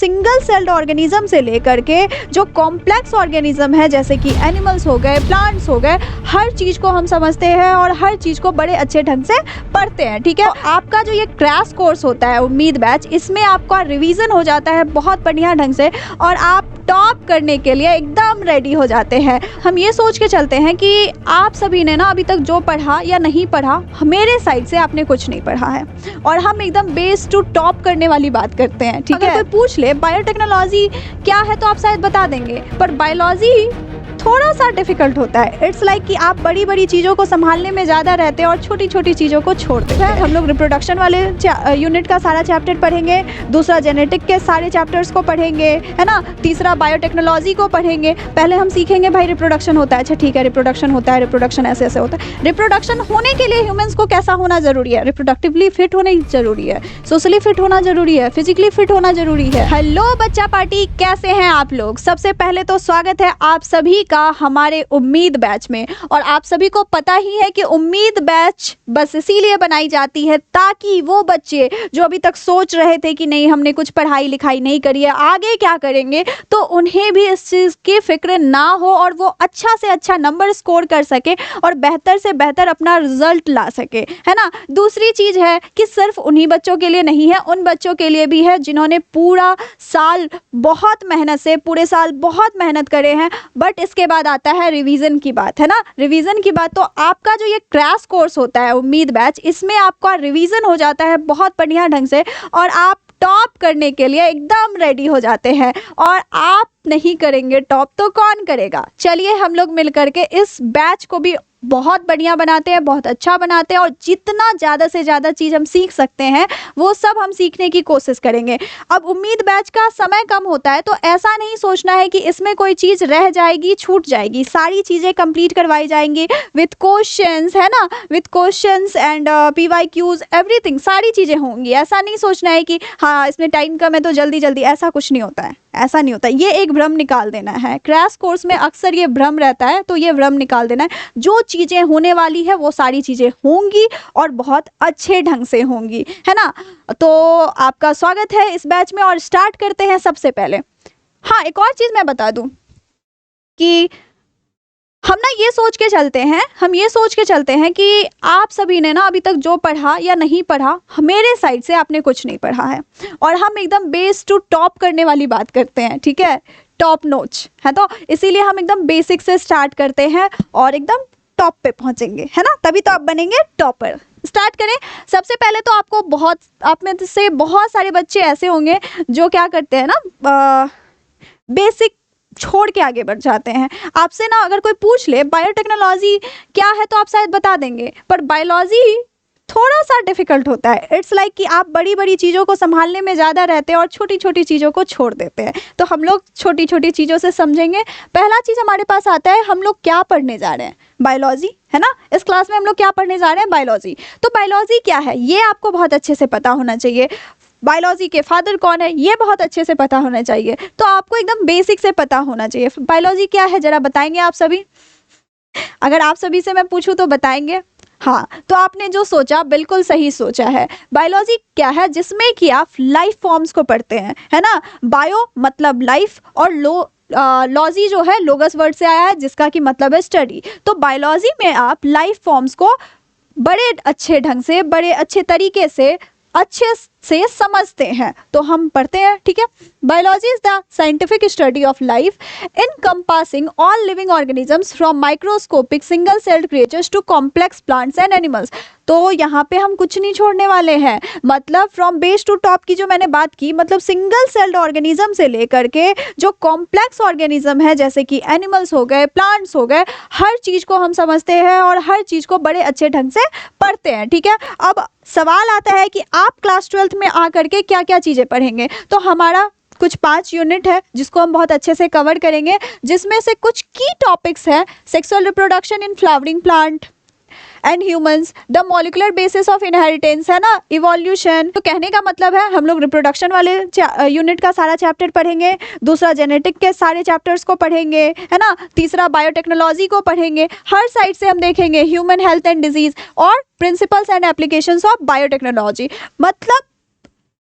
Single celled organism से लेकर के जो कॉम्प्लेक्स ऑर्गेनिज्म है जैसे कि एनिमल्स हो गए, प्लांट्स हो गए, हर चीज़ को हम समझते हैं और हर चीज़ को बड़े अच्छे ढंग से पढ़ते हैं। ठीक है, तो आपका जो ये क्रैश कोर्स होता है उम्मीद बैच, इसमें आपका रिवीजन हो जाता है बहुत बढ़िया ढंग से और आप टॉप करने के लिए एकदम रेडी हो जाते हैं। हम ये सोच के चलते हैं कि आप सभी ने ना अभी तक जो पढ़ा या नहीं पढ़ा, मेरे साइड से आपने कुछ नहीं पढ़ा है और हम एकदम बेस टू टॉप करने वाली बात करते हैं। ठीक है, अगर कोई पूछ ले बायोटेक्नोलॉजी क्या है तो आप शायद बता देंगे, पर बायोलॉजी थोड़ा सा डिफिकल्ट होता है। इट्स लाइक कि आप बड़ी बड़ी चीज़ों को संभालने में ज़्यादा रहते हैं और छोटी छोटी चीज़ों को छोड़ देते हैं। हम लोग रिप्रोडक्शन वाले यूनिट का सारा चैप्टर पढ़ेंगे, दूसरा जेनेटिक के सारे चैप्टर्स को पढ़ेंगे, है ना, तीसरा बायोटेक्नोलॉजी को पढ़ेंगे। पहले हम सीखेंगे भाई रिप्रोडक्शन होता है, अच्छा ठीक है रिप्रोडक्शन होता है, रिप्रोडक्शन ऐसे ऐसे होता है। रिप्रोडक्शन होने के लिए ह्यूमंस को कैसा होना ज़रूरी है? रिप्रोडक्टिवली फिट होना ज़रूरी है, सोशली फिट होना ज़रूरी है, फिजिकली फिट होना ज़रूरी है। हेलो बच्चा पार्टी, कैसे हैं आप लोग? सबसे पहले तो स्वागत है आप सभी का हमारे उम्मीद बैच में। और आप सभी को पता ही है कि उम्मीद बैच बस इसीलिए बनाई जाती है ताकि वो बच्चे जो अभी तक सोच रहे थे कि नहीं हमने कुछ पढ़ाई लिखाई नहीं करी है, आगे क्या करेंगे, तो उन्हें भी इस चीज़ की फिक्र ना हो और वो अच्छा से अच्छा नंबर स्कोर कर सके और बेहतर से बेहतर अपना रिजल्ट ला सके, है ना। दूसरी चीज़ है कि सिर्फ उन्हीं बच्चों के लिए नहीं है, उन बच्चों के लिए भी है जिन्होंने पूरा साल बहुत मेहनत से, पूरे साल बहुत मेहनत करे हैं। बट इसके बाद आता है रिवीजन की बात, है ना। रिवीजन की बात, तो आपका जो ये क्रैश कोर्स होता है उम्मीद बैच, इसमें आपका रिवीजन हो जाता है बहुत बढ़िया ढंग से और आप टॉप करने के लिए एकदम रेडी हो जाते हैं। और आप नहीं करेंगे टॉप तो कौन करेगा? चलिए हम लोग मिल करके इस बैच को भी बहुत बढ़िया बनाते हैं, बहुत अच्छा बनाते हैं और जितना ज़्यादा से ज़्यादा चीज़ हम सीख सकते हैं वो सब हम सीखने की कोशिश करेंगे। अब उम्मीद बैच का समय कम होता है तो ऐसा नहीं सोचना है कि इसमें कोई चीज़ रह जाएगी, छूट जाएगी। सारी चीज़ें कंप्लीट करवाई जाएंगी विथ क्वेश्चंस, है ना, with questions and PYQs everything, सारी चीज़ें होंगी। ऐसा नहीं सोचना है कि हाँ इसमें टाइम कम है तो जल्दी जल्दी, ऐसा कुछ नहीं होता है, ऐसा नहीं होता। ये एक भ्रम निकाल देना है। क्रैश कोर्स में अक्सर ये भ्रम रहता है, तो ये भ्रम निकाल देना है। जो चीज़ें होने वाली है वो सारी चीज़ें होंगी और बहुत अच्छे ढंग से होंगी, है ना। तो आपका स्वागत है इस बैच में और स्टार्ट करते हैं सबसे पहले। हाँ, एक और चीज़ मैं बता दूं कि हम ना ये सोच के चलते हैं कि आप सभी ने ना अभी तक जो पढ़ा या नहीं पढ़ा, मेरे साइड से आपने कुछ नहीं पढ़ा है और हम एकदम बेस टू टॉप करने वाली बात करते हैं। ठीक है, टॉप नॉच है, तो इसीलिए हम एकदम बेसिक से स्टार्ट करते हैं और एकदम टॉप पे पहुंचेंगे, है ना, तभी तो आप बनेंगे टॉपर। स्टार्ट करें। सबसे पहले तो आप में से बहुत सारे बच्चे ऐसे होंगे जो क्या करते हैं ना, बेसिक छोड़ के आगे बढ़ जाते हैं। आपसे ना अगर कोई पूछ ले बायोटेक्नोलॉजी क्या है तो आप शायद बता देंगे, पर बायोलॉजी थोड़ा सा डिफिकल्ट होता है। इट्स लाइक कि आप बड़ी बड़ी चीज़ों को संभालने में ज़्यादा रहते हैं और छोटी छोटी चीज़ों को छोड़ देते हैं। तो हम लोग छोटी छोटी चीज़ों से समझेंगे। पहला चीज़ हमारे पास आता है, हम लोग क्या पढ़ने जा रहे हैं? बायोलॉजी, है ना। इस क्लास में हम लोग क्या पढ़ने जा रहे हैं? बायोलॉजी। तो बायोलॉजी क्या है ये आपको बहुत अच्छे से पता होना चाहिए। बायोलॉजी के फादर कौन है ये बहुत अच्छे से पता होना चाहिए। तो आपको एकदम बेसिक से पता होना चाहिए बायोलॉजी क्या है। जरा बताएंगे आप सभी? अगर आप सभी से मैं पूछूं तो बताएंगे? हाँ, तो आपने जो सोचा बिल्कुल सही सोचा है। बायोलॉजी क्या है? जिसमें कि आप लाइफ फॉर्म्स को पढ़ते हैं, है ना। बायो मतलब लाइफ और लॉजी जो है लोगस वर्ड से आया है जिसका कि मतलब है स्टडी। तो बायोलॉजी में आप लाइफ फॉर्म्स को बड़े अच्छे ढंग से, बड़े अच्छे तरीके से, अच्छे से समझते हैं। तो हम पढ़ते हैं, ठीक है। Biology is the scientific study of life encompassing all living organisms from microscopic single celled creatures to complex plants and animals। तो यहाँ पे हम कुछ नहीं छोड़ने वाले हैं। मतलब फ्रॉम बेस टू टॉप की जो मैंने बात की, मतलब सिंगल सेल्ड ऑर्गेनिज्म से लेकर के जो कॉम्प्लेक्स ऑर्गेनिज्म है जैसे कि एनिमल्स हो गए, प्लांट्स हो गए, हर चीज़ को हम समझते हैं और हर चीज़ को बड़े अच्छे ढंग से पढ़ते हैं, ठीक है। अब सवाल आता है कि आप क्लास 12th में आकर के क्या क्या चीज़ें पढ़ेंगे। तो हमारा कुछ 5 यूनिट है जिसको हम बहुत अच्छे से कवर करेंगे, जिसमें से कुछ की टॉपिक्स है sexual reproduction in flowering plant and humans, the molecular basis of inheritance, है ना, इवोल्यूशन। तो कहने का मतलब है हम लोग रिप्रोडक्शन वाले यूनिट का सारा चैप्टर पढ़ेंगे, दूसरा जेनेटिक के सारे चैप्टर्स को पढ़ेंगे, है ना, तीसरा बायोटेक्नोलॉजी को पढ़ेंगे। हर साइड से हम देखेंगे ह्यूमन हेल्थ एंड डिजीज और principles and applications of biotechnology. मतलब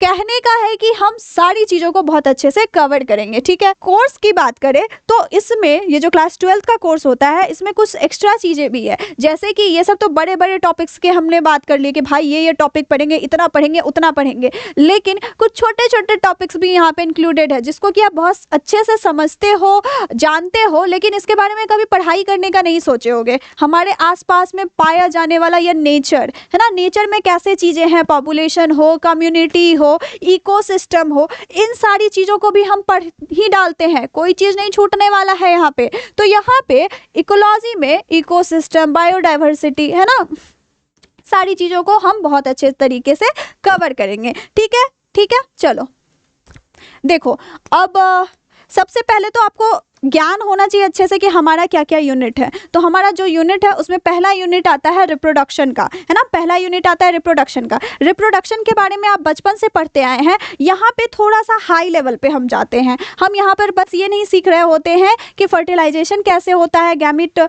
कहने का है कि हम सारी चीजों को बहुत अच्छे से कवर करेंगे, ठीक है। कोर्स की बात करें तो इसमें ये जो क्लास 12th का कोर्स होता है इसमें कुछ एक्स्ट्रा चीजें भी है, जैसे कि ये सब तो बड़े बड़े टॉपिक्स के हमने बात कर ली कि भाई ये टॉपिक पढ़ेंगे, इतना पढ़ेंगे, उतना पढ़ेंगे, लेकिन कुछ छोटे छोटे टॉपिक्स भी यहाँ पे इंक्लूडेड है जिसको कि आप बहुत अच्छे से समझते हो, जानते हो, लेकिन इसके बारे में कभी पढ़ाई करने का नहीं सोचे होगे। हमारे आसपास में पाया जाने वाला यह नेचर है ना, नेचर में कैसे चीजें हैं, पॉपुलेशन हो, कम्युनिटी हो, इकोसिस्टम हो, इन सारी चीजों को भी हम पढ़ ही डालते हैं, कोई चीज नहीं छूटने वाला है यहाँ पे। तो यहाँ पे इकोलॉजी में इकोसिस्टम, बायोडाइवर्सिटी है ना, सारी चीजों को हम बहुत अच्छे तरीके से कवर करेंगे, ठीक है, ठीक है। चलो देखो, अब सबसे पहले तो आपको ज्ञान होना चाहिए अच्छे से कि हमारा क्या क्या यूनिट है। तो हमारा जो यूनिट है उसमें पहला यूनिट आता है रिप्रोडक्शन का, है ना, पहला यूनिट आता है रिप्रोडक्शन का। रिप्रोडक्शन के बारे में आप बचपन से पढ़ते आए हैं, यहाँ पे थोड़ा सा हाई लेवल पे हम जाते हैं। हम यहाँ पर बस ये नहीं सीख रहे होते हैं कि फर्टिलाइजेशन कैसे होता है, गैमिट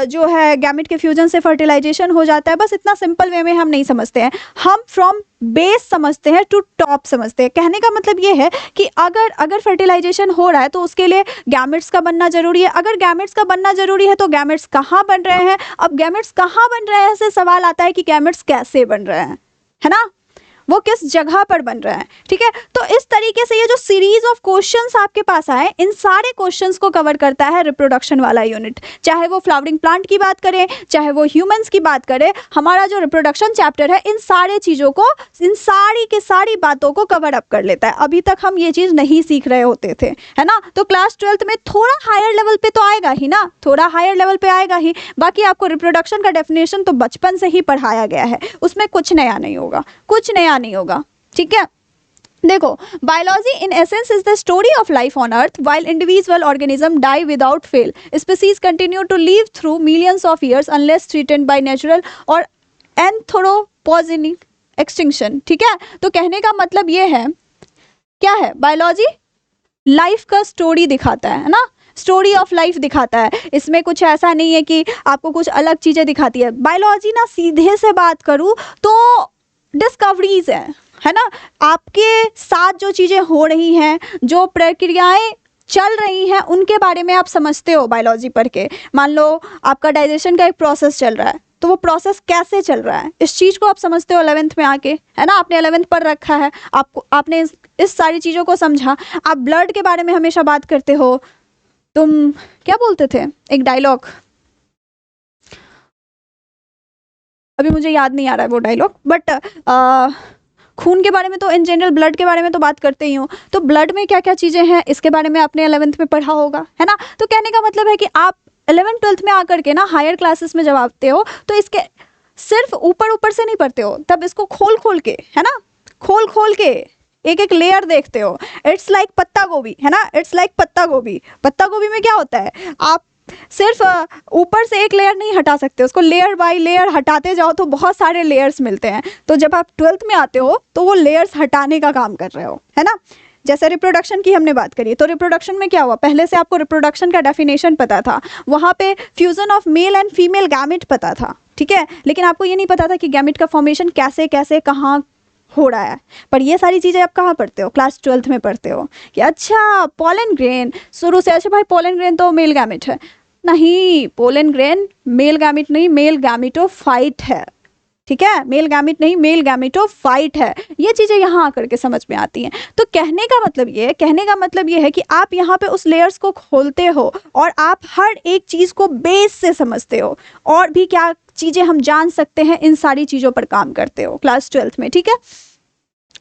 जो है गैमिट के फ्यूजन से फर्टिलाइजेशन हो जाता है, बस इतना सिंपल वे में हम नहीं समझते हैं, हम फ्रॉम बेस समझते हैं टू टॉप समझते हैं। कहने का मतलब ये है कि अगर फर्टिलाइजेशन हो रहा है तो उसके लिए गैमेट्स का बनना जरूरी है। अगर गैमेट्स का बनना जरूरी है तो गैमेट्स कहाँ बन रहे हैं, अब गैमेट्स कहाँ बन रहे हैं से सवाल आता है कि गैमेट्स कैसे बन रहे हैं, है ना, वो किस जगह पर बन रहा है, ठीक है। तो इस तरीके से ये जो सीरीज ऑफ क्वेश्चंस आपके पास आए, इन सारे क्वेश्चंस को कवर करता है रिप्रोडक्शन वाला यूनिट। चाहे वो फ्लावरिंग प्लांट की बात करें, चाहे वो ह्यूमंस की बात करें, हमारा जो रिप्रोडक्शन चैप्टर है इन सारे चीज़ों को, इन सारी की सारी बातों को कवर अप कर लेता है। अभी तक हम ये चीज़ नहीं सीख रहे होते थे, है ना। तो क्लास 12th में थोड़ा हायर लेवल पे तो आएगा ही ना, थोड़ा हायर लेवल पे आएगा ही। बाकी आपको रिप्रोडक्शन का डेफिनेशन तो बचपन से ही पढ़ाया गया है, उसमें कुछ नया नहीं होगा, कुछ नया नहीं होगा, ठीक है। देखो, biology in essence is the story of life on earth while individual organism die without fail, species continue to live through millions of years unless threatened by natural or anthropogenic extinction, ठीक है। तो कहने का मतलब ये है, क्या है, बायोलॉजी लाइफ का स्टोरी दिखाता है ना, स्टोरी ऑफ लाइफ दिखाता है। इसमें कुछ ऐसा नहीं है कि आपको कुछ अलग चीज़ें दिखाती है। बायोलॉजी ना सीधे से बात करूँ तो डिस्कवरीज है ना, आपके साथ जो चीज़ें हो रही हैं, जो प्रक्रियाएं चल रही हैं, उनके बारे में आप समझते हो बायोलॉजी पढ़ के। मान लो आपका डाइजेशन का एक प्रोसेस चल रहा है, तो वो प्रोसेस कैसे चल रहा है, इस चीज़ को आप समझते हो 11th में आके, है ना, आपने 11th पढ़ रखा है, आपने इस सारी चीज़ों को समझा। आप ब्लड के बारे में हमेशा बात करते हो, तुम क्या बोलते थे, एक डायलॉग, अभी मुझे याद नहीं आ रहा है वो डायलॉग, बट खून के बारे में तो इन जनरल ब्लड के बारे में तो बात करते ही हूँ। तो ब्लड में क्या क्या चीज़ें हैं इसके बारे में आपने 11th में पढ़ा होगा, है ना। तो कहने का मतलब है कि आप 11th 12th में आकर के ना हायर क्लासेस में जब आते हो तो इसके सिर्फ ऊपर ऊपर से नहीं पढ़ते हो, तब इसको खोल खोल के, है ना, खोल खोल के एक एक लेयर देखते हो। इट्स लाइक पत्ता गोभी, है ना, इट्स लाइक पत्ता गोभी। पत्ता गोभी में क्या होता है, आप सिर्फ ऊपर से एक लेयर नहीं हटा सकते, उसको लेयर बाय लेयर हटाते जाओ तो बहुत सारे लेयर्स मिलते हैं। तो जब आप 12th में आते हो तो वो लेयर्स हटाने का काम कर रहे हो, है ना। जैसे रिप्रोडक्शन की हमने बात करी, तो रिप्रोडक्शन में क्या हुआ, पहले से आपको रिप्रोडक्शन का डेफिनेशन पता था, वहाँ पे fusion of male and female gamete पता था, ठीक है, लेकिन आपको ये नहीं पता था कि गैमेट का फॉर्मेशन कैसे कैसे कहाँ हो रहा है। पर ये सारी चीज़ें आप कहाँ पढ़ते हो, क्लास 12th में पढ़ते हो कि अच्छा पोलन ग्रेन शुरू से, अच्छा भाई पोलन ग्रेन तो मेल गैमेट है, नहीं, पोलन ग्रेन मेल गैमेट नहीं, मेल गैमेटोफाइट है, ठीक है, मेल गैमेट नहीं, मेल गैमेटोफाइट है। ये चीज़ें यहाँ आकर के समझ में आती हैं। तो कहने का मतलब ये है कि आप यहाँ पे उस लेयर्स को खोलते हो और आप हर एक चीज़ को बेस से समझते हो, और भी क्या चीज़ें हम जान सकते हैं, इन सारी चीज़ों पर काम करते हो क्लास 12th में, ठीक है।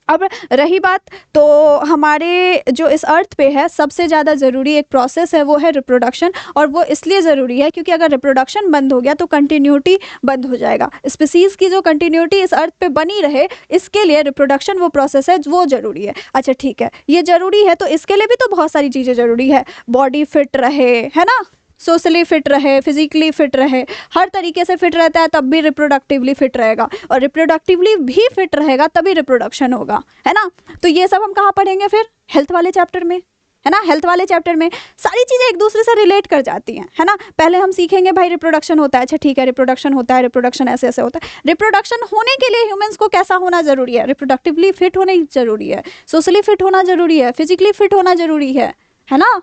अब रही बात, तो हमारे जो इस अर्थ पे है सबसे ज़्यादा ज़रूरी एक प्रोसेस है, वो है रिप्रोडक्शन। और वो इसलिए ज़रूरी है क्योंकि अगर रिप्रोडक्शन बंद हो गया तो कंटिन्यूटी बंद हो जाएगा। स्पीसीज़ की जो कंटिन्यूटी इस अर्थ पे बनी रहे, इसके लिए रिप्रोडक्शन वो प्रोसेस है, वो ज़रूरी है। अच्छा ठीक है, ये ज़रूरी है, तो इसके लिए भी तो बहुत सारी चीज़ें ज़रूरी है। बॉडी फिट रहे, है ना, सोशली फिट रहे, फिजिकली फिट रहे, हर तरीके से फिट रहता है तब भी रिप्रोडक्टिवली फिट रहेगा, और रिप्रोडक्टिवली भी फिट रहेगा तभी रिप्रोडक्शन होगा, है ना। तो ये सब हम कहाँ पढ़ेंगे फिर, हेल्थ वाले चैप्टर में, है ना, हेल्थ वाले चैप्टर में सारी चीज़ें एक दूसरे से रिलेट कर जाती हैं, है ना। पहले हम सीखेंगे भाई रिप्रोडक्शन होता है, अच्छा ठीक है रिप्रोडक्शन होता है, रिप्रोडक्शन ऐसे ऐसे होता है। रिप्रोडक्शन होने के लिए ह्यूमंस को कैसा होना जरूरी है, रिप्रोडक्टिवली फिट होना जरूरी है, सोशली फिट होना जरूरी है, फिजिकली फिट होना जरूरी है ना।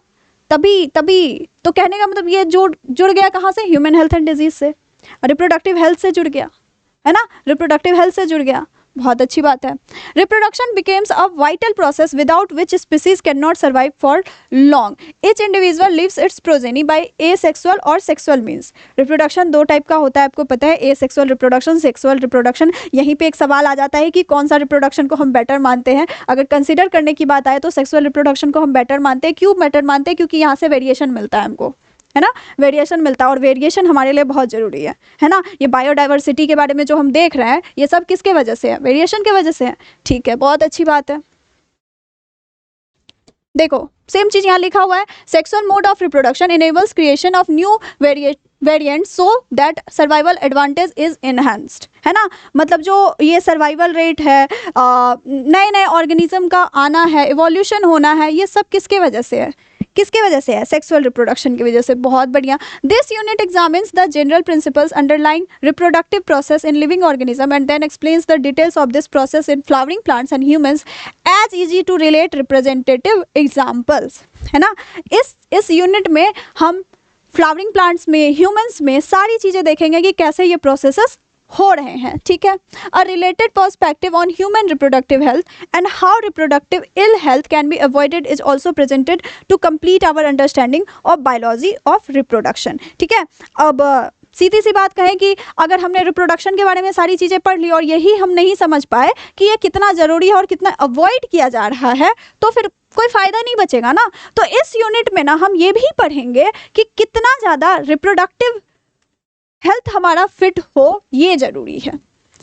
तभी तभी तो कहने का मतलब ये जुड़ गया कहाँ से, ह्यूमन हेल्थ एंड डिजीज से, रिप्रोडक्टिव हेल्थ से जुड़ गया, है ना, रिप्रोडक्टिव हेल्थ से जुड़ गया, बहुत अच्छी बात है। Reproduction becomes a vital process without which species can not survive for long. Each individual leaves its progeny by asexual or sexual means. Reproduction दो टाइप का होता है, आपको पता है, एसेक्सुअल रिप्रोडक्शन, सेक्सुअल रिप्रोडक्शन। यहीं पे एक सवाल आ जाता है कि कौन सा रिप्रोडक्शन को हम बेटर मानते हैं। अगर कंसिडर करने की बात आए तो सेक्सुअल रिप्रोडक्शन को हम बेटर मानते हैं। क्यों बेटर मानते हैं, क्योंकि यहाँ से वेरिएशन मिलता है हमको, है ना, वेरिएशन मिलता है, और वेरिएशन हमारे लिए बहुत ज़रूरी है ना। ये बायोडाइवर्सिटी के बारे में जो हम देख रहे हैं ये सब किसके वजह से है, वेरिएशन के वजह से है, ठीक है, बहुत अच्छी बात है। देखो सेम चीज यहाँ लिखा हुआ है, sexual mode of reproduction enables creation of new variant so that survival advantage is enhanced, है ना। मतलब जो ये सर्वाइवल रेट है, नए नए ऑर्गेनिज्म का आना है, इवोल्यूशन होना है, ये सब किसके वजह से है, किसके वजह से है, सेक्सुअल रिप्रोडक्शन की वजह से। बहुत बढ़िया। This unit examines the general principles underlying reproductive process in living organism and then explains the details of this process in flowering plants and humans as easy to relate representative examples, है ना। इस unit में हम flowering plants में, humans में सारी चीज़ें देखेंगे कि कैसे ये प्रोसेसेस हो रहे हैं, ठीक है। A related perspective on human reproductive health and how reproductive ill health can be avoided is also presented to complete our understanding of biology of reproduction, ठीक है। अब सीधी सी बात कहें कि अगर हमने रिप्रोडक्शन के बारे में सारी चीज़ें पढ़ ली और यही हम नहीं समझ पाए कि ये कितना ज़रूरी है और कितना अवॉइड किया जा रहा है, तो फिर कोई फ़ायदा नहीं बचेगा ना। तो इस यूनिट में ना हम ये भी पढ़ेंगे कि कितना ज़्यादा रिप्रोडक्टिव हेल्थ हमारा फिट हो, ये ज़रूरी है,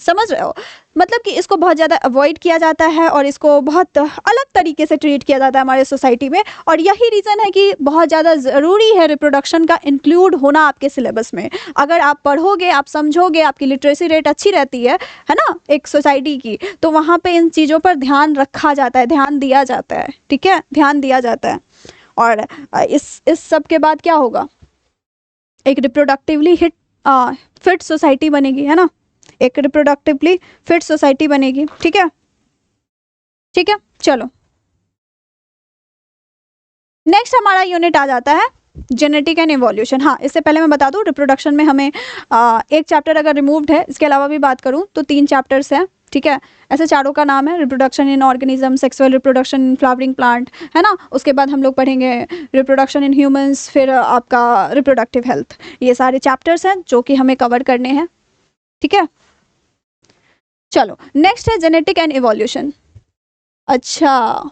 समझ रहे हो। मतलब कि इसको बहुत ज़्यादा अवॉइड किया जाता है और इसको बहुत अलग तरीके से ट्रीट किया जाता है हमारे सोसाइटी में, और यही रीज़न है कि बहुत ज़्यादा ज़रूरी है रिप्रोडक्शन का इंक्लूड होना आपके सिलेबस में। अगर आप पढ़ोगे, आप समझोगे, आपकी लिटरेसी रेट अच्छी रहती है ना, एक सोसाइटी की, तो वहाँ पे इन चीज़ों पर ध्यान रखा जाता है, ध्यान दिया जाता है, ठीक है, ध्यान दिया जाता है। और इस सब के बाद क्या होगा, एक रिप्रोडक्टिवली फिट सोसाइटी बनेगी, है ना, एक रिप्रोडक्टिवली फिट सोसाइटी बनेगी, ठीक है, ठीक है। चलो नेक्स्ट हमारा यूनिट आ जाता है जेनेटिक एंड इवोल्यूशन। हाँ, इससे पहले मैं बता दूं, रिप्रोडक्शन में हमें एक चैप्टर अगर रिमूव्ड है, इसके अलावा भी बात करूं तो 3 चैप्टर्स हैं, ठीक है। ऐसे चारों का नाम है reproduction in organism, sexual reproduction in flowering plant, है ना। उसके बाद हम लोग पढ़ेंगे रिप्रोडक्शन इन ह्यूमंस, फिर आपका रिप्रोडक्टिव हेल्थ। ये सारे चैप्टर्स हैं जो कि हमें कवर करने हैं, ठीक है। चलो नेक्स्ट है जेनेटिक एंड इवोल्यूशन। अच्छा,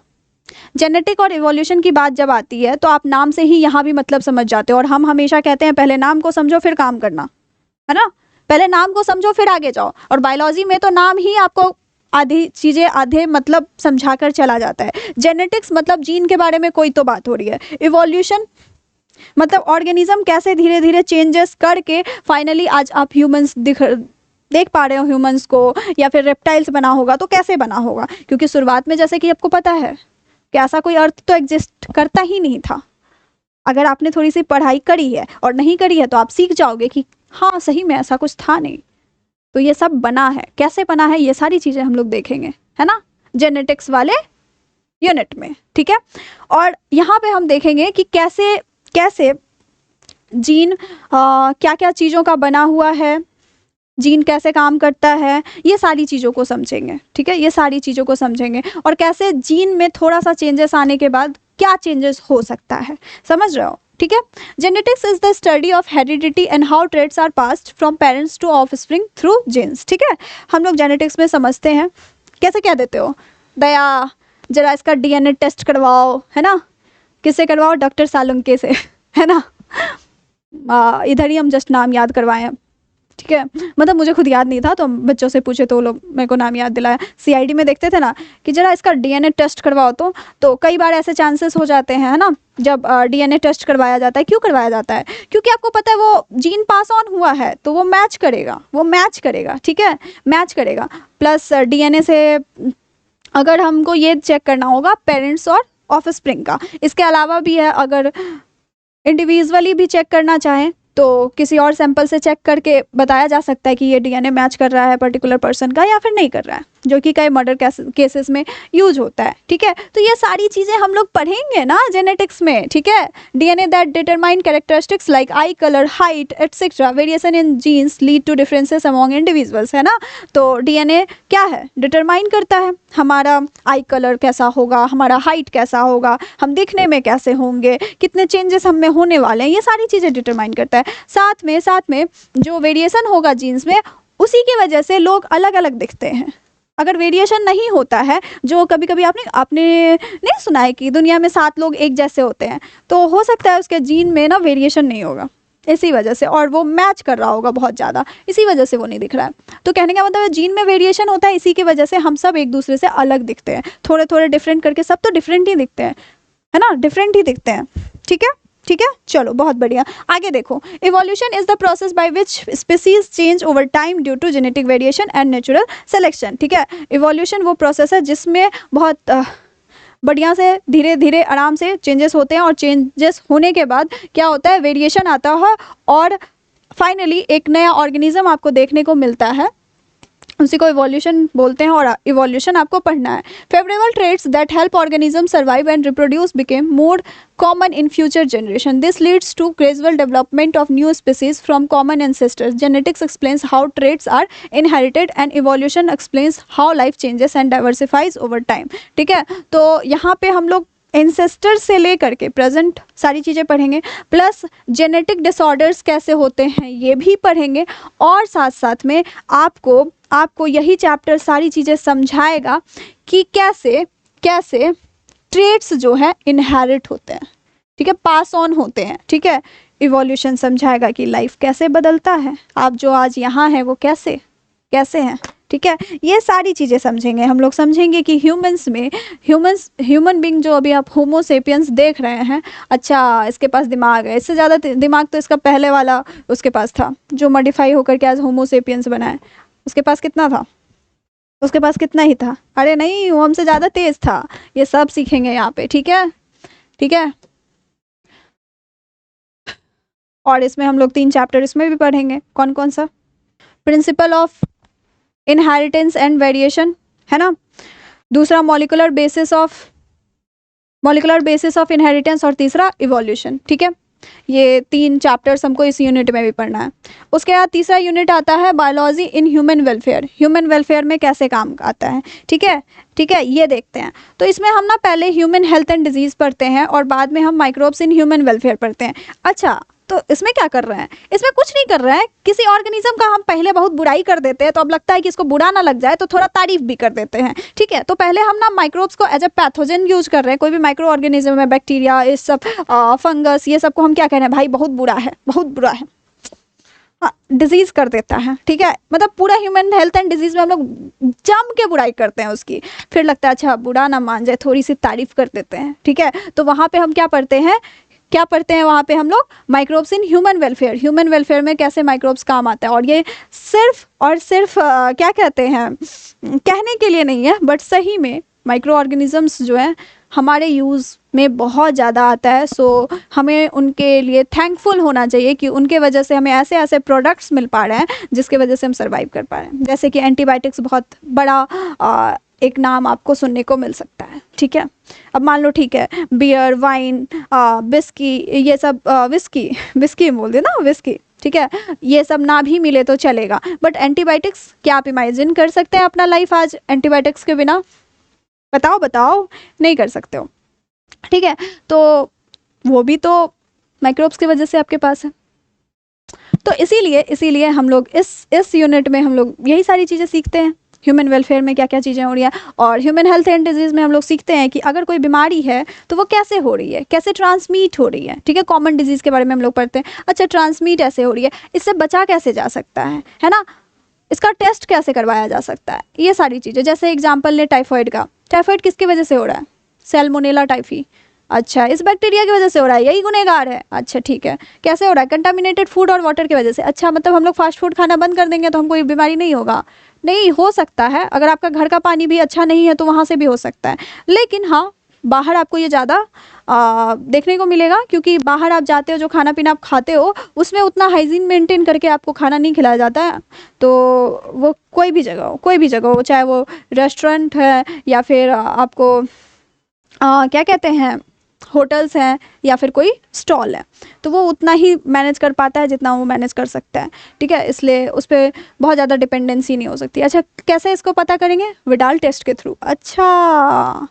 जेनेटिक और इवोल्यूशन की बात जब आती है तो आप नाम से ही यहाँ भी मतलब समझ जाते हो, और हम हमेशा कहते हैं पहले नाम को समझो फिर काम करना, है ना, पहले नाम को समझो फिर आगे जाओ। और बायोलॉजी में तो नाम ही आपको आधी चीज़ें आधे मतलब समझा कर चला जाता है। जेनेटिक्स मतलब जीन के बारे में कोई तो बात हो रही है, इवोल्यूशन मतलब ऑर्गेनिज्म कैसे धीरे धीरे चेंजेस करके फाइनली आज आप ह्यूमंस देख पा रहे हो ह्यूमंस को, या फिर रेप्टाइल्स बना होगा तो कैसे बना होगा, क्योंकि शुरुआत में जैसे कि आपको पता है कि ऐसा कोई अर्थ तो एग्जिस्ट करता ही नहीं था। अगर आपने थोड़ी सी पढ़ाई करी है और नहीं करी है तो आप सीख जाओगे कि हाँ सही में ऐसा कुछ था नहीं, तो ये सब बना है, कैसे बना है, ये सारी चीज़ें हम लोग देखेंगे, है ना, जेनेटिक्स वाले यूनिट में, ठीक है। और यहाँ पे हम देखेंगे कि कैसे कैसे जीन क्या क्या चीज़ों का बना हुआ है, जीन कैसे काम करता है, ये सारी चीज़ों को समझेंगे, ठीक है, ये सारी चीज़ों को समझेंगे, और कैसे जीन में थोड़ा सा चेंजेस आने के बाद क्या चेंजेस हो सकता है, समझ रहे हो, ठीक है। Genetics is the study of heredity and how traits are passed from parents to offspring through genes, ठीक है। हम लोग जेनेटिक्स में समझते हैं, कैसे कह देते हो, दया जरा इसका DNA टेस्ट करवाओ, है ना, किससे करवाओ, डॉक्टर सालुंके से, है ना। इधर ही हम जस्ट नाम याद करवाएं, ठीक है, मतलब मुझे खुद याद नहीं था तो बच्चों से पूछे तो लोग मेरे को नाम याद दिलाया। CID में देखते थे ना कि जरा इसका DNA टेस्ट करवाओ, तो कई बार ऐसे चांसेस हो जाते हैं, है ना, जब DNA टेस्ट करवाया जाता है। क्यों करवाया जाता है, क्योंकि आपको पता है वो जीन पास ऑन हुआ है तो वो मैच करेगा, ठीक है, मैच करेगा। प्लस DNA से अगर हमको ये चेक करना होगा पेरेंट्स और ऑफस्प्रिंग का। इसके अलावा भी है, अगर इंडिविजुअली भी चेक करना चाहें तो किसी और सैंपल से चेक करके बताया जा सकता है कि ये डीएनए मैच कर रहा है पर्टिकुलर पर्सन का या फिर नहीं कर रहा है, जो कि कई मर्डर केसेस में यूज होता है। ठीक है, तो ये सारी चीज़ें हम लोग पढ़ेंगे ना जेनेटिक्स में। ठीक है, DNA that determine characteristics like eye colour, height etcetera, variation in genes lead to differences among individuals, है ना। तो डीएनए क्या है, डिटरमाइन करता है हमारा आई कलर कैसा होगा, हमारा हाइट कैसा होगा, हम दिखने में कैसे होंगे, कितने चेंजेस हम में होने वाले हैं, ये सारी चीज़ें डिटरमाइन करता है। साथ में जो वेरिएशन होगा जीन्स में, उसी की वजह से लोग अलग अलग दिखते हैं। अगर वेरिएशन नहीं होता है, जो कभी कभी आपने नहीं सुना है कि दुनिया में 7 लोग एक जैसे होते हैं, तो हो सकता है उसके जीन में ना वेरिएशन नहीं होगा इसी वजह से, और वो मैच कर रहा होगा बहुत ज़्यादा, इसी वजह से वो नहीं दिख रहा है। तो कहने का मतलब है जीन में वेरिएशन होता है, इसी की वजह से हम सब एक दूसरे से अलग दिखते हैं, थोड़े थोड़े डिफरेंट करके। सब तो डिफरेंट ही दिखते हैं, है ना, डिफरेंट ही दिखते हैं। ठीक है, ठीक है, चलो बहुत बढ़िया। आगे देखो, evolution is the process by which species change over time due to genetic variation and natural selection. ठीक है, इवोल्यूशन वो प्रोसेस है जिसमें बहुत बढ़िया से धीरे धीरे आराम से चेंजेस होते हैं, और चेंजेस होने के बाद क्या होता है, वेरिएशन आता है, और फाइनली एक नया ऑर्गेनिज्म आपको देखने को मिलता है, उसी को इवोल्यूशन बोलते हैं। और इवोल्यूशन आपको पढ़ना है। Favourable traits that help organism survive and reproduce became more common in future generation. This leads to gradual development of new species from common ancestors. Genetics explains how traits are inherited and evolution explains how life changes and diversifies over time. ठीक है, तो यहाँ पे हम लोग ancestor से लेकर के प्रेजेंट सारी चीज़ें पढ़ेंगे, प्लस जेनेटिक डिसऑर्डर्स कैसे होते हैं ये भी पढ़ेंगे, और साथ साथ में आपको यही चैप्टर सारी चीज़ें समझाएगा कि कैसे ट्रेट्स जो है इनहेरिट होते हैं। ठीक है, पास ऑन होते हैं। ठीक है, इवोल्यूशन समझाएगा कि लाइफ कैसे बदलता है, आप जो आज यहाँ हैं वो कैसे हैं। ठीक है, ये सारी चीज़ें समझेंगे हम लोग। समझेंगे कि ह्यूमन बीइंग जो अभी आप होमो सेपियंस देख रहे हैं, अच्छा इसके पास दिमाग है, इससे ज़्यादा दिमाग तो इसका पहले वाला उसके पास था जो मॉडिफाई होकर के आज होमो सेपियंस बना है। उसके पास कितना था, उसके पास कितना ही था, अरे नहीं वो हमसे ज़्यादा तेज था। ये सब सीखेंगे यहाँ पे। ठीक है, ठीक है, और इसमें हम लोग 3 चैप्टर इसमें भी पढ़ेंगे। कौन कौन सा, principle of inheritance and variation, है ना, दूसरा मॉलिक्यूलर बेसिस ऑफ इनहेरिटेंस, और तीसरा इवोल्यूशन। ठीक है, ये 3 चैप्टर्स हमको इस यूनिट में भी पढ़ना है। उसके बाद तीसरा यूनिट आता है biology in human welfare. Human welfare में कैसे काम आता है, ठीक है, ठीक है, ये देखते हैं। तो इसमें हम ना पहले ह्यूमन हेल्थ एंड डिजीज़ पढ़ते हैं, और बाद में हम माइक्रोब्स इन ह्यूमन वेलफेयर पढ़ते हैं। अच्छा, तो इसमें क्या कर रहे हैं, इसमें कुछ नहीं कर रहे हैं, किसी ऑर्गेनिज्म का हम पहले बहुत बुराई कर देते हैं, तो अब लगता है कि इसको बुरा ना लग जाए तो थोड़ा तारीफ भी कर देते हैं। ठीक है, तो पहले हम ना माइक्रोब्स को एज ए पैथोजन यूज कर रहे हैं। कोई भी माइक्रो ऑर्गेनिज्म है, बैक्टीरिया, इस सब फंगस, ये सब को हम क्या कह रहे हैं, भाई बहुत बुरा है, बहुत बुरा है, डिजीज कर देता है। ठीक है, मतलब पूरा ह्यूमन हेल्थ एंड डिजीज में हम लोग जम के बुराई करते हैं उसकी, फिर लगता है अच्छा बुरा ना मान जाए, थोड़ी सी तारीफ कर देते हैं। ठीक है, तो वहाँ पे हम क्या पढ़ते हैं वहाँ पे हम लोग microbes in human welfare. Human welfare में कैसे माइक्रोब्स काम आता है, और ये सिर्फ और सिर्फ क्या कहते हैं, कहने के लिए नहीं है, बट सही में माइक्रो ऑर्गेनिजम्स जो है हमारे यूज़ में बहुत ज़्यादा आता है। सो हमें उनके लिए थैंकफुल होना चाहिए कि उनके वजह से हमें ऐसे ऐसे प्रोडक्ट्स मिल पा रहे हैं जिसके वजह से हम सर्वाइव कर पा रहे हैं। जैसे कि एंटीबायोटिक्स बहुत बड़ा एक नाम आपको सुनने को मिल सकता है। ठीक है, अब मान लो ठीक है, बियर, वाइन, बिस्की, ये सब विस्की बोल दे ना, विस्की, ठीक है, ये सब ना भी मिले तो चलेगा, बट एंटीबायोटिक्स क्या आप इमेजिन कर सकते हैं अपना लाइफ आज एंटीबायोटिक्स के बिना? बताओ, नहीं कर सकते हो। ठीक है, तो वो भी तो माइक्रोब्स की वजह से आपके पास है। तो इसीलिए हम लोग इस यूनिट में हम लोग यही सारी चीज़ें सीखते हैं। ह्यूमन वेलफेयर में क्या क्या चीज़ें हो रही हैं, और ह्यूमन हेल्थ एंड डिजीज़ में हम लोग सीखते हैं कि अगर कोई बीमारी है तो वो कैसे हो रही है, कैसे ट्रांसमिट हो रही है। ठीक है, कॉमन डिजीज़ के बारे में हम लोग पढ़ते हैं, अच्छा ट्रांसमिट ऐसे हो रही है, इससे बचा कैसे जा सकता है ना, इसका टेस्ट कैसे करवाया जा सकता है, ये सारी चीज़ें। जैसे एग्जाम्पल ले टाइफॉइड का, टाइफॉइड किसकी वजह से हो रहा है, सैल्मोनेला टाइफी, अच्छा इस बैक्टीरिया की वजह से हो रहा है, यही गुनहगार है। अच्छा ठीक है, कैसे हो रहा है, कंटामिनेटेड फूड और वाटर की वजह से। अच्छा मतलब हम लोग फास्ट फूड खाना बंद कर देंगे तो हमको ये बीमारी नहीं होगा? नहीं हो सकता है, अगर आपका घर का पानी भी अच्छा नहीं है तो वहाँ से भी हो सकता है। लेकिन हाँ, बाहर आपको ये ज़्यादा देखने को मिलेगा, क्योंकि बाहर आप जाते हो, जो खाना पीना आप खाते हो उसमें उतना हाइजीन मेंटेन करके आपको खाना नहीं खिलाया जाता है। तो वो कोई भी जगह हो, चाहे वो रेस्टोरेंट है या फिर आपको क्या कहते हैं होटल्स हैं या फिर कोई स्टॉल है, तो वो उतना ही मैनेज कर पाता है जितना वो मैनेज कर सकता है, ठीक है। इसलिए उस पर बहुत ज़्यादा डिपेंडेंसी नहीं हो सकती। अच्छा, कैसे इसको पता करेंगे? विडाल टेस्ट के थ्रू। अच्छा,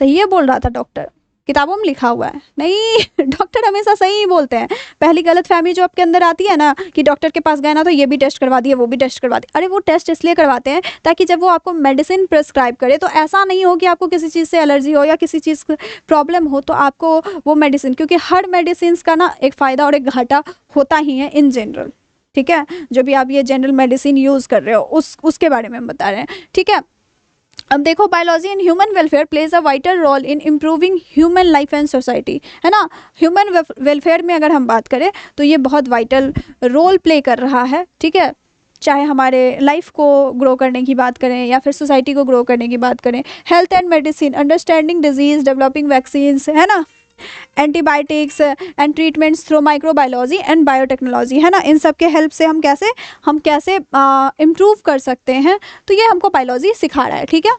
सही है बोल रहा था डॉक्टर, किताबों में लिखा हुआ है नहीं। डॉक्टर हमेशा सही ही बोलते हैं। पहली गलतफहमी जो आपके अंदर आती है ना कि डॉक्टर के पास गए ना तो ये भी टेस्ट करवा दिए, वो भी टेस्ट करवा दिए। अरे वो टेस्ट इसलिए करवाते हैं ताकि जब वो आपको मेडिसिन प्रिस्क्राइब करे तो ऐसा नहीं हो कि आपको किसी चीज़ से एलर्जी हो या किसी चीज़ प्रॉब्लम हो तो आपको वो मेडिसिन, क्योंकि हर मेडिसिन का ना एक फ़ायदा और एक घाटा होता ही है इन जनरल, ठीक है। जो भी आप ये जनरल मेडिसिन यूज़ कर रहे हो उसके बारे में हम बता रहे हैं, ठीक है। अब देखो, biology in human welfare plays a vital role in improving human life and society, है ना। ह्यूमन वेलफेयर में अगर हम बात करें तो ये बहुत वाइटल रोल प्ले कर रहा है, ठीक है। चाहे हमारे लाइफ को ग्रो करने की बात करें या फिर सोसाइटी को ग्रो करने की बात करें, health and medicine, understanding disease, developing vaccines, है ना, antibiotics and treatments through microbiology and biotechnology, है ना। इन सब के हेल्प से हम कैसे इम्प्रूव कर सकते हैं, तो ये हमको बायोलॉजी सिखा रहा है, ठीक है।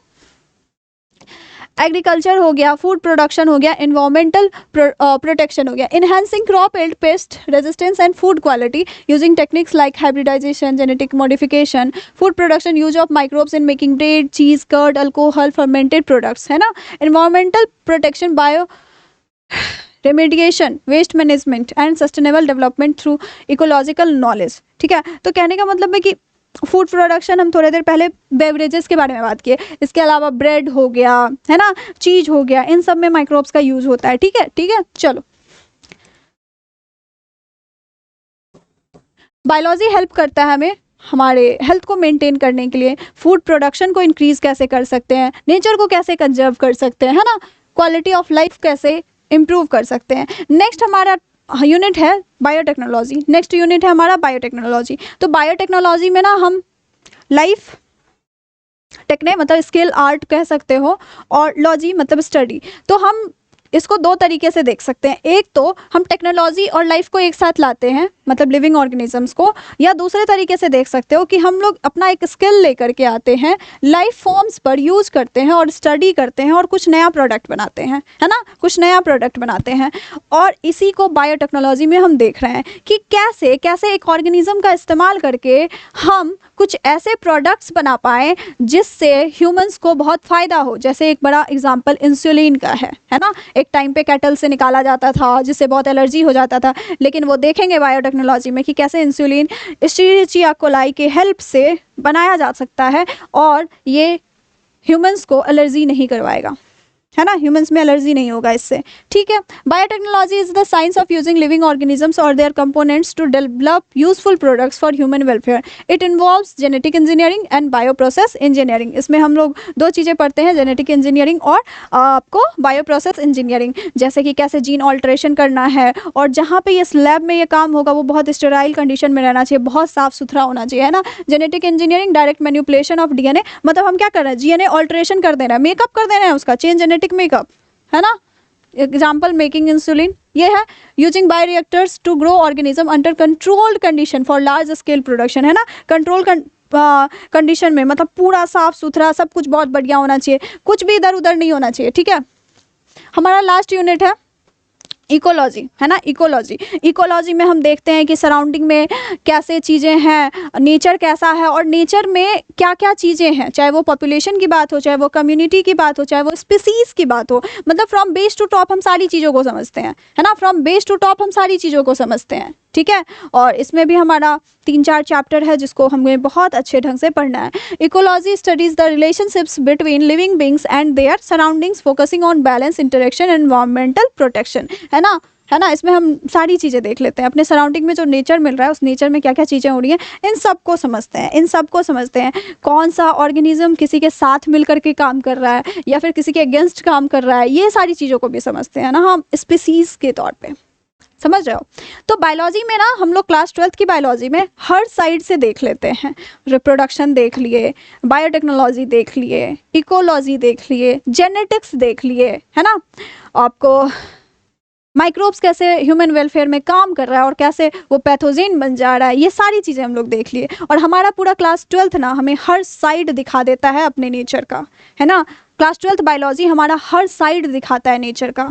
एग्रीकल्चर हो गया, फूड प्रोडक्शन हो गया, इन्वायरमेंटल प्रोटेक्शन हो गया, enhancing crop and pest resistance and food quality using techniques like hybridization, genetic modification, food production, use of microbes in making bread, cheese, curd, alcohol, fermented products, है ना। Environmental protection, bioremediation, waste management and sustainable development through ecological knowledge, ठीक है। तो कहने का मतलब है कि फूड प्रोडक्शन, हम थोड़ी देर पहले बेवरेजेस के बारे में बात किए, इसके अलावा ब्रेड हो गया, है ना, चीज हो गया, इन सब में माइक्रोब्स का यूज होता है, ठीक है, ठीक है। चलो, बायोलॉजी हेल्प करता है हमें हमारे हेल्थ को मेंटेन करने के लिए, फूड प्रोडक्शन को इंक्रीज कैसे कर सकते हैं, नेचर को कैसे कंजर्व कर सकते हैं, है ना, क्वालिटी ऑफ लाइफ कैसे इम्प्रूव कर सकते हैं। नेक्स्ट हमारा यूनिट है बायोटेक्नोलॉजी। नेक्स्ट यूनिट है हमारा बायोटेक्नोलॉजी। तो बायोटेक्नोलॉजी में ना हम लाइफ टेक्ने मतलब स्किल, आर्ट कह सकते हो, और लॉजी मतलब स्टडी। तो हम इसको दो तरीके से देख सकते हैं। एक तो हम टेक्नोलॉजी और लाइफ को एक साथ लाते हैं, मतलब लिविंग ऑर्गेनिजम्स को, या दूसरे तरीके से देख सकते हो कि हम लोग अपना एक स्किल लेकर के आते हैं, लाइफ फॉर्म्स पर यूज करते हैं और स्टडी करते हैं और कुछ नया प्रोडक्ट बनाते हैं, है ना, कुछ नया प्रोडक्ट बनाते हैं। और इसी को बायोटेक्नोलॉजी में हम देख रहे हैं कि कैसे कैसे एक ऑर्गेनिज्म का इस्तेमाल करके हम कुछ ऐसे प्रोडक्ट्स बना पाएँ जिससे ह्यूमंस को बहुत फ़ायदा हो। जैसे एक बड़ा एग्जाम्पल इंसुलिन का है ना। एक टाइम पे कैटल से निकाला जाता था जिससे बहुत एलर्जी हो जाता था, लेकिन वो देखेंगे बायोटेक्नोलॉजी में कि कैसे इंसुलिन एस्चेरिचिया कोलाई के हेल्प से बनाया जा सकता है और ये ह्यूमंस को एलर्जी नहीं करवाएगा, है ना, ह्यूमंस में एलर्जी नहीं होगा इससे, ठीक है। Biotechnology is the science of using living organisms और their components to develop useful products for human welfare. It involves genetic engineering and bio process engineering. इसमें हम लोग दो चीज़ें पढ़ते हैं, जेनेटिक इंजीनियरिंग और आपको बायो प्रोसेस इंजीनियरिंग, जैसे कि कैसे जीन ऑल्ट्रेशन करना है, और जहाँ पे इस लैब में ये काम होगा वो बहुत स्टेराइल कंडीशन में रहना चाहिए, बहुत साफ सुथरा होना चाहिए, है ना। Genetic engineering, direct manipulation of DNA, मतलब हम क्या कर रहे हैं, जीएनए ऑल्ट्रेशन कर दे रहे हैं, मेकअप कर दे रहे हैं उसका, चेंज जेनेटिक मेकअप, है ना। एग्जाम्पल मेकिंग इंसुलिन, ये है। Using bioreactors to grow organism under controlled condition for large scale production, है ना। कंट्रोल कंडीशन में मतलब पूरा साफ सुथरा, सब कुछ बहुत बढ़िया होना चाहिए, कुछ भी इधर उधर नहीं होना चाहिए, ठीक है। हमारा लास्ट यूनिट है इकोलॉजी, है ना। इकोलॉजी में हम देखते हैं कि सराउंडिंग में कैसे चीज़ें हैं, नेचर कैसा है और नेचर में क्या क्या चीज़ें हैं, चाहे वो पॉपुलेशन की बात हो, चाहे वो कम्युनिटी की बात हो, चाहे वो स्पीसीज़ की बात हो, मतलब फ्रॉम बेस टू टॉप हम सारी चीज़ों को समझते हैं, है ना। फ्रॉम बेस टू टॉप हम सारी चीज़ों को समझते हैं, ठीक है। और इसमें भी हमारा 3-4 चैप्टर है जिसको हमें बहुत अच्छे ढंग से पढ़ना है। Ecology studies the relationships between living beings and there surroundings, focusing on balance, interaction, environmental protection, है ना। इसमें हम सारी चीज़ें देख लेते हैं, अपने सराउंडिंग में जो नेचर मिल रहा है उस नेचर में क्या क्या चीज़ें हो रही हैं, इन सब को समझते हैं। कौन सा ऑर्गेनिज्म किसी के साथ मिल करके काम कर रहा है या फिर किसी के अगेंस्ट काम कर रहा है, ये सारी चीज़ों को भी समझते हैं ना हम स्पीसीज़ के तौर पे, समझ रहे हो। तो बायोलॉजी में ना हम लोग क्लास 12th की बायोलॉजी में हर साइड से देख लेते हैं। रिप्रोडक्शन देख लिए, बायोटेक्नोलॉजी देख लिए, इकोलॉजी देख लिए, जेनेटिक्स देख लिए, है ना। आपको माइक्रोब्स कैसे ह्यूमन वेलफेयर में काम कर रहा है और कैसे वो पैथोजेन बन जा रहा है, ये सारी चीज़ें हम लोग देख लिए। और हमारा पूरा क्लास 12th ना हमें हर साइड दिखा देता है अपने नेचर का, है ना। क्लास 12th बायोलॉजी हमारा हर साइड दिखाता है नेचर का।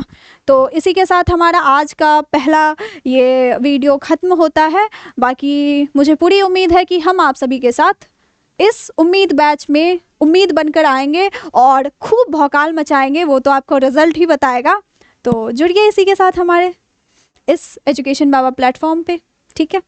तो इसी के साथ हमारा आज का पहला ये वीडियो ख़त्म होता है। बाकी मुझे पूरी उम्मीद है कि हम आप सभी के साथ इस उम्मीद बैच में उम्मीद बनकर आएंगे और खूब भौकाल मचाएंगे, वो तो आपको रिजल्ट ही बताएगा। तो जुड़िए इसी के साथ हमारे इस एजुकेशन बाबा प्लेटफॉर्म पे, ठीक है।